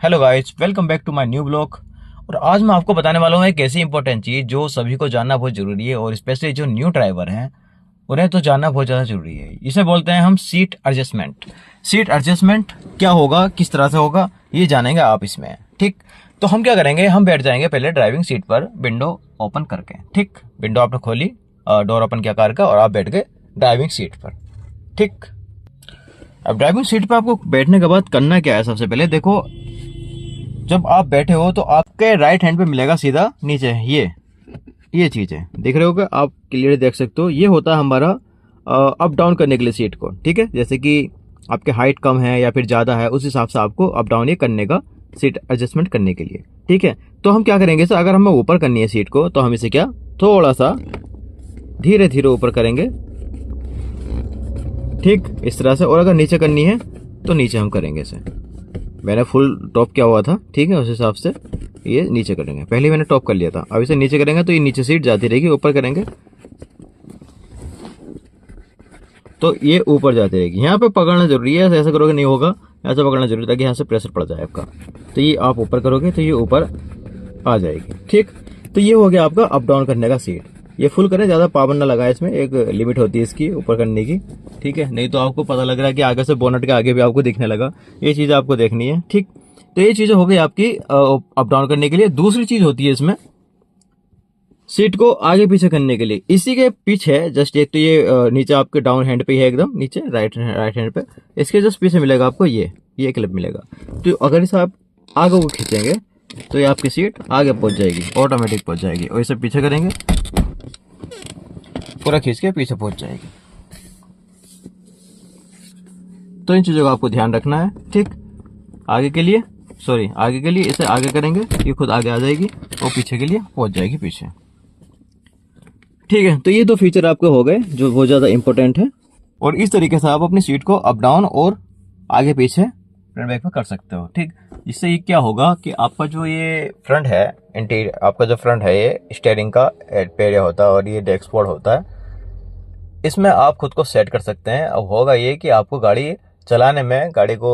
Hello guys, welcome back to my new blog. और आज मैं आपको बताने वाला हूँ एक ऐसी इंपॉर्टेंट चीज़ जो सभी को जानना बहुत ज़रूरी है और स्पेशली जो न्यू ड्राइवर हैं उन्हें तो जानना बहुत ज़्यादा ज़रूरी है। इसे बोलते हैं हम सीट एडजस्टमेंट। सीट एडजस्टमेंट क्या होगा, किस तरह से होगा, ये जानेंगे आप इसमें। ठीक, तो हम क्या करेंगे, हम बैठ जाएंगे पहले ड्राइविंग सीट पर विंडो ओपन करके। ठीक, विंडो आपने खोली, डोर ओपन किया कार का और आप बैठ गए ड्राइविंग सीट पर। ठीक, अब ड्राइविंग सीट पर आपको बैठने के बाद करना क्या है, सबसे पहले देखो, जब आप बैठे हो तो आपके राइट हैंड पे मिलेगा सीधा नीचे ये चीज़ है, देख रहे हो, आप क्लियर देख सकते हो। ये होता है हमारा अप डाउन करने के लिए सीट को। ठीक है, जैसे कि आपके हाइट कम है या फिर ज़्यादा है, उस हिसाब से आपको अप डाउन ये करने का, सीट एडजस्टमेंट करने के लिए। ठीक है, तो हम क्या करेंगे सर, अगर हमें ऊपर करनी है सीट को तो हम इसे क्या थोड़ा सा धीरे धीरे ऊपर करेंगे। ठीक, इस तरह से। और अगर नीचे करनी है तो नीचे हम करेंगे इसे। मैंने फुल टॉप किया हुआ था, ठीक है, उस हिसाब से ये नीचे करेंगे। पहले मैंने टॉप कर लिया था, अब इसे नीचे करेंगे तो ये नीचे सीट जाती रहेगी, ऊपर करेंगे तो ये ऊपर जाती रहेगी। यहाँ पे पकड़ना जरूरी है, ऐसा करोगे नहीं होगा, ऐसा पकड़ना जरूरी है ताकि यहाँ से प्रेशर पड़ जाए आपका। तो ये आप ऊपर करोगे तो ये ऊपर आ जाएगी। ठीक, तो ये हो गया आपका अप डाउन करने का सीट। ये फुल करें, ज़्यादा पावर ना लगाए, इसमें एक लिमिट होती है इसकी ऊपर करने की। ठीक है, नहीं तो आपको पता लग रहा है कि आगे से बोनट के आगे भी आपको दिखने लगा। ये चीज़ आपको देखनी है। ठीक, तो ये चीज़ें हो गई आपकी अप डाउन करने के लिए। दूसरी चीज़ होती है इसमें सीट को आगे पीछे करने के लिए। इसी के पीछे जस्ट एक तो ये नीचे आपके डाउन हैंड पे है, एकदम नीचे राइट हैंड पे, इसके जस्ट पीछे मिलेगा आपको ये क्लिप मिलेगा। तो अगर इसे आप आगे को खींचेंगे तो ये आपकी सीट आगे पहुंच जाएगी, ऑटोमेटिक पहुंच जाएगी। और इसे पीछे करेंगे, पूरा खींच के पीछे पहुंच जाएगी। तो इन चीज़ों का आपको ध्यान रखना है। ठीक, आगे के लिए इसे आगे करेंगे, ये खुद आगे आ जाएगी और पीछे के लिए पहुंच जाएगी पीछे। ठीक है, तो ये दो फीचर आपके हो गए जो बहुत ज़्यादा इंपॉर्टेंट है। और इस तरीके से आप अपनी सीट को अप डाउन और आगे पीछे फ्रंट बैक में कर सकते हो। ठीक, इससे ये क्या होगा कि आपका जो ये फ्रंट है, इंटीरियर आपका जो फ्रंट है, ये स्टीयरिंग का एरिया होता है और ये डैशबोर्ड होता है, इसमें आप खुद को सेट कर सकते हैं। अब होगा ये कि आपको गाड़ी चलाने में, गाड़ी को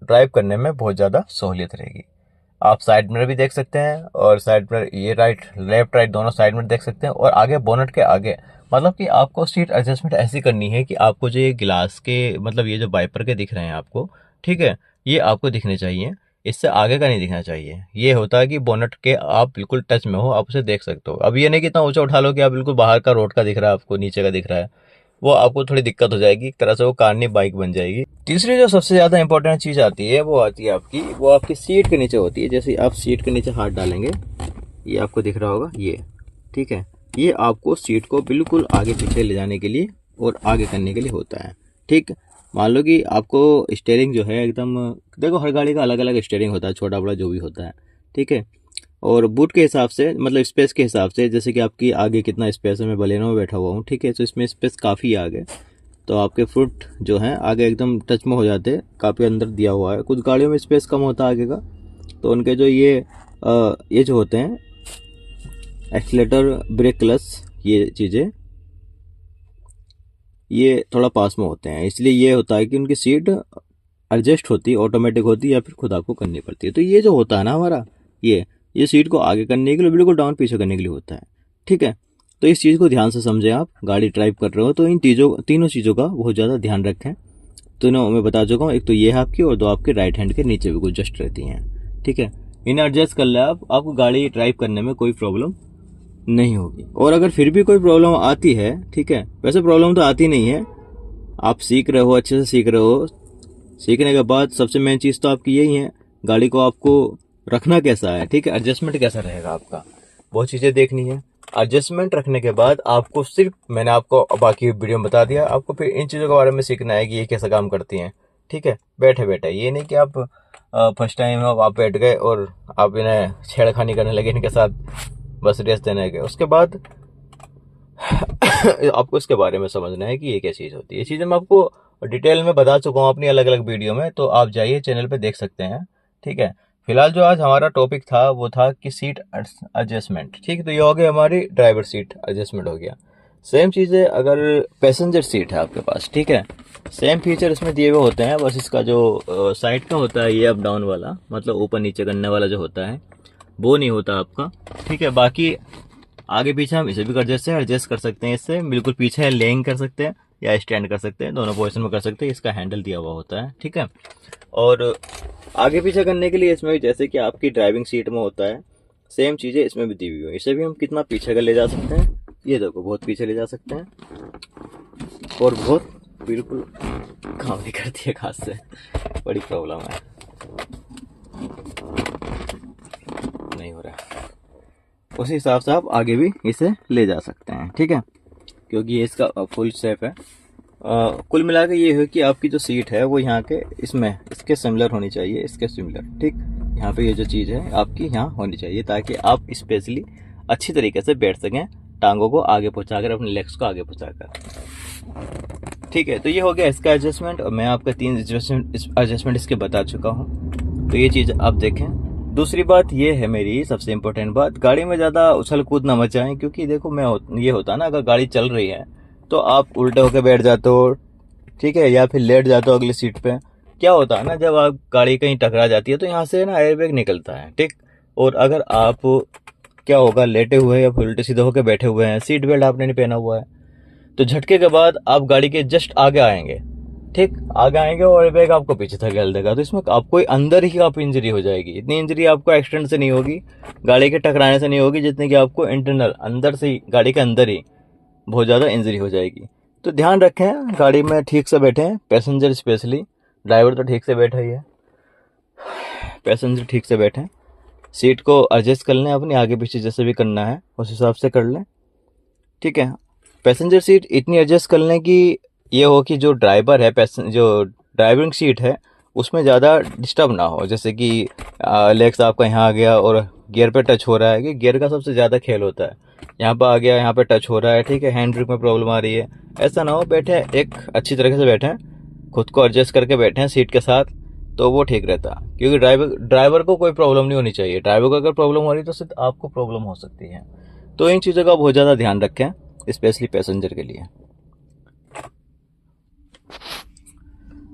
ड्राइव करने में बहुत ज़्यादा सहूलियत रहेगी। आप साइड मिरर भी देख सकते हैं और साइड मिरर ये लेफ्ट राइट दोनों साइड मिरर देख सकते हैं। और आगे बोनट के आगे, मतलब कि आपको सीट एडजस्टमेंट ऐसी करनी है कि आपको जो ये गिलास के, मतलब ये जो वाइपर के दिख रहे हैं आपको, ठीक है, ये आपको दिखने चाहिए, इससे आगे का नहीं दिखना चाहिए। ये होता है कि बोनट के आप बिल्कुल टच में हो, आप उसे देख सकते हो। अब ये नहीं कि इतना ऊंचा उठा लो कि आप बिल्कुल बाहर का रोड का दिख रहा है आपको, नीचे का दिख रहा है, वो आपको थोड़ी दिक्कत हो जाएगी। एक तरह से वो कार नहीं बाइक बन जाएगी। तीसरी जो सबसे ज़्यादा इंपॉर्टेंट चीज़ आती है वो आती है आपकी सीट के नीचे होती है। जैसे आप सीट के नीचे हाथ डालेंगे, ये आपको दिख रहा होगा ये, ठीक है, ये आपको सीट को बिल्कुल आगे पीछे ले जाने के लिए और आगे करने के लिए होता है। ठीक, मान लो कि आपको स्टीयरिंग जो है एकदम, देखो हर गाड़ी का अलग अलग स्टीयरिंग होता है, छोटा बड़ा जो भी होता है। ठीक है, और बूट के हिसाब से, मतलब स्पेस के हिसाब से, जैसे कि आपकी आगे कितना स्पेस है, मैं बलेनो में बैठा हुआ हूँ, ठीक है, तो इसमें स्पेस काफ़ी आगे, तो आपके फुट जो है आगे एकदम टच में हो जाते हैं, काफ़ी अंदर दिया हुआ है। कुछ गाड़ियों में स्पेस कम होता है आगे का, तो उनके जो ये जो होते हैं एक्सीलेटर, ब्रेक, क्लच, ये चीज़ें ये थोड़ा पास में होते हैं, इसलिए ये होता है कि उनकी सीट एडजस्ट होती है, ऑटोमेटिक होती है या फिर खुद आपको करनी पड़ती है। तो ये जो होता है ना हमारा, ये सीट को आगे करने के लिए, बिल्कुल डाउन पीछे करने के लिए होता है। ठीक है, तो इस चीज़ को ध्यान से समझें। आप गाड़ी ड्राइव कर रहे हो तो इन तीनों चीज़ों का बहुत ज़्यादा ध्यान रखें। तीनों मैं बता चुका हूँ, एक तो ये है आपकी, और दो आपके राइट हैंड के नीचे भी कुछ जस्ट रहती हैं। ठीक है, इन्हें एडजस्ट कर ले आपको गाड़ी ड्राइव करने में कोई प्रॉब्लम नहीं होगी। और अगर फिर भी कोई प्रॉब्लम आती है, ठीक है, वैसे प्रॉब्लम तो आती नहीं है, आप सीख रहे हो, अच्छे से सीख रहे हो। सीखने के बाद सबसे मेन चीज़ तो आपकी यही है, गाड़ी को आपको रखना कैसा है, ठीक है, एडजस्टमेंट कैसा रहेगा आपका, बहुत चीज़ें देखनी है। एडजस्टमेंट रखने के बाद आपको सिर्फ, मैंने आपको बाकी वीडियो में बता दिया, आपको फिर इन चीज़ों के बारे में सीखना है कि ये कैसा काम करती हैं। ठीक है, बैठे बैठे, ये नहीं कि आप फर्स्ट टाइम आप बैठ गए और आप इन्हें छेड़खानी करने लगे इनके साथ, बस रेस देने के। उसके बाद आपको इसके बारे में समझना है कि ये क्या चीज़ होती है। ये चीज़ें मैं आपको डिटेल में बता चुका हूँ अपनी अलग अलग वीडियो में, तो आप जाइए चैनल पे देख सकते हैं। ठीक है, फिलहाल जो आज हमारा टॉपिक था वो था कि सीट एडजस्टमेंट। ठीक है, तो ये हो गया हमारी ड्राइवर सीट एडजस्टमेंट हो गया। सेम चीज़ है अगर पैसेंजर सीट है आपके पास, ठीक है, सेम फीचर इसमें दिए हुए होते हैं, बस इसका जो साइड का होता है ये अप डाउन वाला, मतलब ऊपर नीचे करने वाला जो होता है वो नहीं होता आपका। ठीक है, बाकी आगे पीछे हम इसे भी एडजस्ट कर सकते हैं, इससे बिल्कुल पीछे लेइंग कर सकते हैं या स्टैंड कर सकते हैं, दोनों पोजिशन में कर सकते हैं। इसका हैंडल दिया हुआ होता है। ठीक है, और आगे पीछे करने के लिए इसमें भी जैसे कि आपकी ड्राइविंग सीट में होता है, सेम चीज़ें इसमें भी दी हुई है। इसे भी हम कितना पीछे कर ले जा सकते हैं, ये देखो बहुत पीछे ले जा सकते हैं, और बहुत बिल्कुल काम नहीं करती है खास से, बड़ी प्रॉब्लम है, नहीं हो रहा। उसी हिसाब से आप आगे भी इसे ले जा सकते हैं। ठीक है, क्योंकि ये इसका फुल शेप है। कुल मिला के ये है कि आपकी जो सीट है वो यहाँ के इसमें इसके सिमिलर होनी चाहिए, इसके सिमिलर। ठीक, यहाँ पे ये जो चीज़ है आपकी यहाँ होनी चाहिए, ताकि आप स्पेशली अच्छी तरीके से बैठ सकें, टांगों को आगे पहुँचाकर, अपने लेग्स को आगे पहुँचाकर। ठीक है, तो ये हो गया इसका एडजस्टमेंट, और मैं आपका 3 एडजस्टमेंट इसके बता चुका हूँ, तो ये चीज़ आप देखें। दूसरी बात ये है, मेरी सबसे इम्पोर्टेंट बात, गाड़ी में ज़्यादा उछल कूद ना मचाएं, क्योंकि देखो ये होता है ना, अगर गाड़ी चल रही है तो आप उल्टे होकर बैठ जाते हो, ठीक है, या फिर लेट जाते हो अगली सीट पे। क्या होता है ना, जब आप गाड़ी कहीं टकरा जाती है तो यहाँ से ना एयरबैग निकलता है। ठीक, और अगर आप क्या होगा, लेटे हुए या उल्टे सीधे होकर बैठे हुए हैं, सीट बेल्ट आपने नहीं पहना हुआ है, तो झटके के बाद आप गाड़ी के जस्ट आगे आएंगे। ठीक, आगे आएंगे और एयरबैग आपको पीछे धकेल देगा, तो इसमें आपको अंदर ही आप इंजरी हो जाएगी। इतनी इंजरी आपको एक्सीडेंट से नहीं होगी, गाड़ी के टकराने से नहीं होगी, जितनी कि आपको इंटरनल अंदर से ही, गाड़ी के अंदर ही बहुत ज़्यादा इंजरी हो जाएगी। तो ध्यान रखें, गाड़ी में ठीक से बैठें, पैसेंजर स्पेशली, ड्राइवर तो ठीक से बैठा ही है, पैसेंजर ठीक से बैठें, सीट को एडजस्ट कर लें अपनी, आगे पीछे जैसे भी करना है उस हिसाब से कर लें। ठीक है, पैसेंजर सीट इतनी एडजस्ट कर लें कि ये हो कि जो ड्राइवर है, जो ड्राइविंग सीट है उसमें ज़्यादा डिस्टर्ब ना हो, जैसे कि लेग्स आपका यहाँ आ गया और गियर पे टच हो रहा है, कि गियर का सबसे ज़्यादा खेल होता है, यहाँ पर आ गया, यहाँ पे टच हो रहा है। ठीक है, हैंड ब्रेक में प्रॉब्लम आ रही है, ऐसा ना हो। बैठे एक अच्छी तरीके से बैठें, खुद को एडजस्ट करके बैठें सीट के साथ, तो वो ठीक रहता है, क्योंकि ड्राइवर को कोई प्रॉब्लम नहीं होनी चाहिए। ड्राइवर को अगर प्रॉब्लम हो रही है तो सिर्फ आपको प्रॉब्लम हो सकती है। तो इन चीज़ों का बहुत ज़्यादा ध्यान रखें, स्पेशली पैसेंजर के लिए।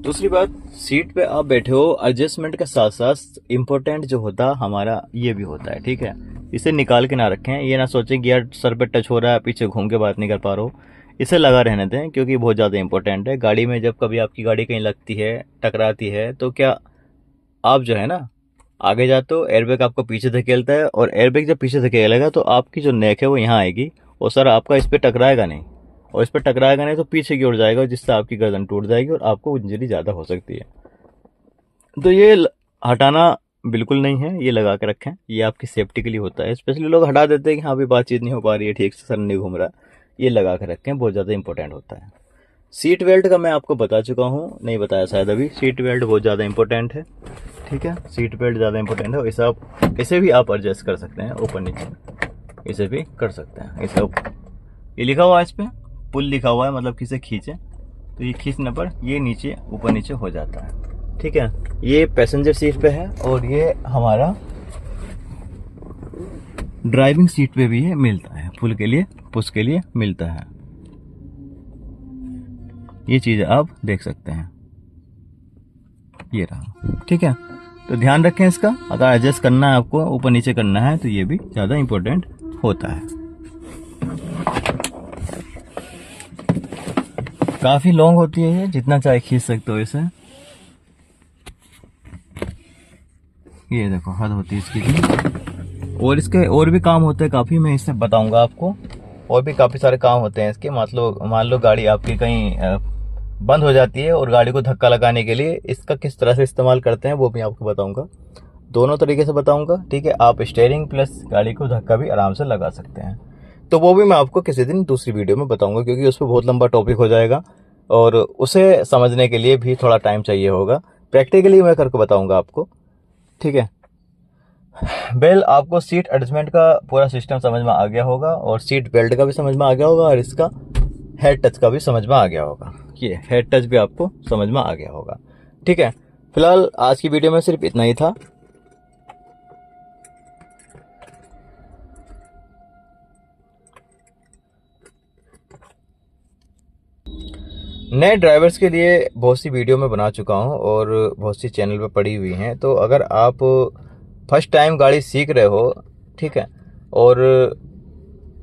दूसरी बात, सीट पे आप बैठे हो, एडजस्टमेंट के साथ साथ इम्पोर्टेंट जो होता हमारा ये भी होता है। ठीक है, इसे निकाल के ना रखें, ये ना सोचें कि यार सर पे टच हो रहा है, पीछे घूम के बात नहीं कर पा रहा हो, इसे लगा रहने दें, क्योंकि बहुत ज़्यादा इंपॉर्टेंट है। गाड़ी में जब कभी आपकी गाड़ी कहीं लगती है, टकराती है, तो क्या आप जो है ना आगे जाते हो, एयरबैग आपको पीछे धकेलता है, और एयरबैग जब पीछे धकेलेगा तो आपकी जो नेक है वो यहाँ आएगी, और सर आपका इस पर टकराएगा नहीं, और इस पर टकराएगा नहीं तो पीछे की ओर जाएगा, जिससे आपकी गर्दन टूट जाएगी और आपको इंजरी ज़्यादा हो सकती है। तो ये हटाना बिल्कुल नहीं है, ये लगा के रखें, ये आपकी सेफ्टी के लिए होता है। स्पेशली लोग हटा देते हैं कि हाँ भी बातचीत नहीं हो पा रही है ठीक से, सर नहीं घूम रहा, ये लगा के रखें, बहुत ज़्यादा इंपॉर्टेंट होता है। सीट बेल्ट का मैं आपको बता चुका हूँ, नहीं बताया शायद अभी, सीट बेल्ट बहुत ज़्यादा इंपॉर्टेंट है। ठीक है, सीट बेल्ट ज़्यादा इंपॉर्टेंट है, इसे भी आप एडजस्ट कर सकते हैं ऊपर नीचे, इसे भी कर सकते हैं। इसे ये लिखा हुआ है, इस पर पुल लिखा हुआ है, मतलब कि इसे खींचे तो ये खींचने पर ये नीचे ऊपर नीचे हो जाता है। ठीक है, ये पैसेंजर सीट पे है, और ये हमारा ड्राइविंग सीट पे भी ये मिलता है, पुल के लिए, पुश के लिए मिलता है। ये चीज़ आप देख सकते हैं, ये रहा। ठीक है, तो ध्यान रखें इसका, अगर एडजस्ट करना है आपको, ऊपर नीचे करना है, तो ये भी ज़्यादा इंपॉर्टेंट होता है। काफ़ी लॉन्ग होती है ये, जितना चाहे खींच सकते हो इसे, ये देखो हद होती है इसकी भी। और इसके और भी काम होते हैं काफ़ी, मैं इससे बताऊंगा आपको, और भी काफ़ी सारे काम होते हैं इसके। मान लो गाड़ी आपकी कहीं बंद हो जाती है, और गाड़ी को धक्का लगाने के लिए इसका किस तरह से इस्तेमाल करते हैं वो भी आपको बताऊंगा, दोनों तरीके से बताऊंगा। ठीक है, आप स्टीयरिंग प्लस गाड़ी को धक्का भी आराम से लगा सकते हैं, तो वो भी मैं आपको किसी दिन दूसरी वीडियो में बताऊंगा, क्योंकि उस पर बहुत लंबा टॉपिक हो जाएगा, और उसे समझने के लिए भी थोड़ा टाइम चाहिए होगा। प्रैक्टिकली मैं करके बताऊंगा आपको। ठीक है, बेल आपको सीट एडजस्टमेंट का पूरा सिस्टम समझ में आ गया होगा, और सीट बेल्ट का भी समझ में आ गया होगा, और इसका हेड टच का भी समझ में आ गया होगा, ये हेड टच भी आपको समझ में आ गया होगा। ठीक है, फिलहाल आज की वीडियो में सिर्फ इतना ही था। नए ड्राइवर्स के लिए बहुत सी वीडियो मैं बना चुका हूं और बहुत सी चैनल पे पड़ी हुई हैं। तो अगर आप फर्स्ट टाइम गाड़ी सीख रहे हो, ठीक है, और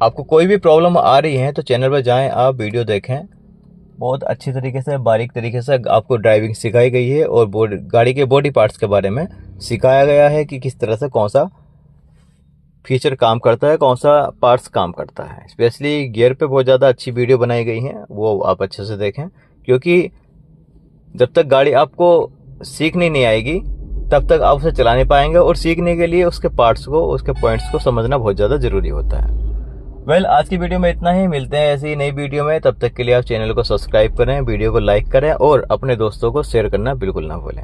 आपको कोई भी प्रॉब्लम आ रही है तो चैनल पर जाएं, आप वीडियो देखें। बहुत अच्छी तरीके से, बारीक तरीके से आपको ड्राइविंग सिखाई गई है और गाड़ी के बॉडी पार्ट्स के बारे में सिखाया गया है कि किस तरह से कौन सा फीचर काम करता है, कौन सा पार्ट्स काम करता है। स्पेशली गियर पे बहुत ज़्यादा अच्छी वीडियो बनाई गई है, वो आप अच्छे से देखें, क्योंकि जब तक गाड़ी आपको सीखनी नहीं आएगी तब तक आप उसे चला नहीं पाएंगे, और सीखने के लिए उसके पार्ट्स को, उसके पॉइंट्स को समझना बहुत ज़्यादा ज़रूरी होता है। वेल, आज की वीडियो में इतना ही। मिलते हैं ऐसी ही नई वीडियो में। तब तक के लिए आप चैनल को सब्सक्राइब करें, वीडियो को लाइक करें और अपने दोस्तों को शेयर करना बिल्कुल ना भूलें।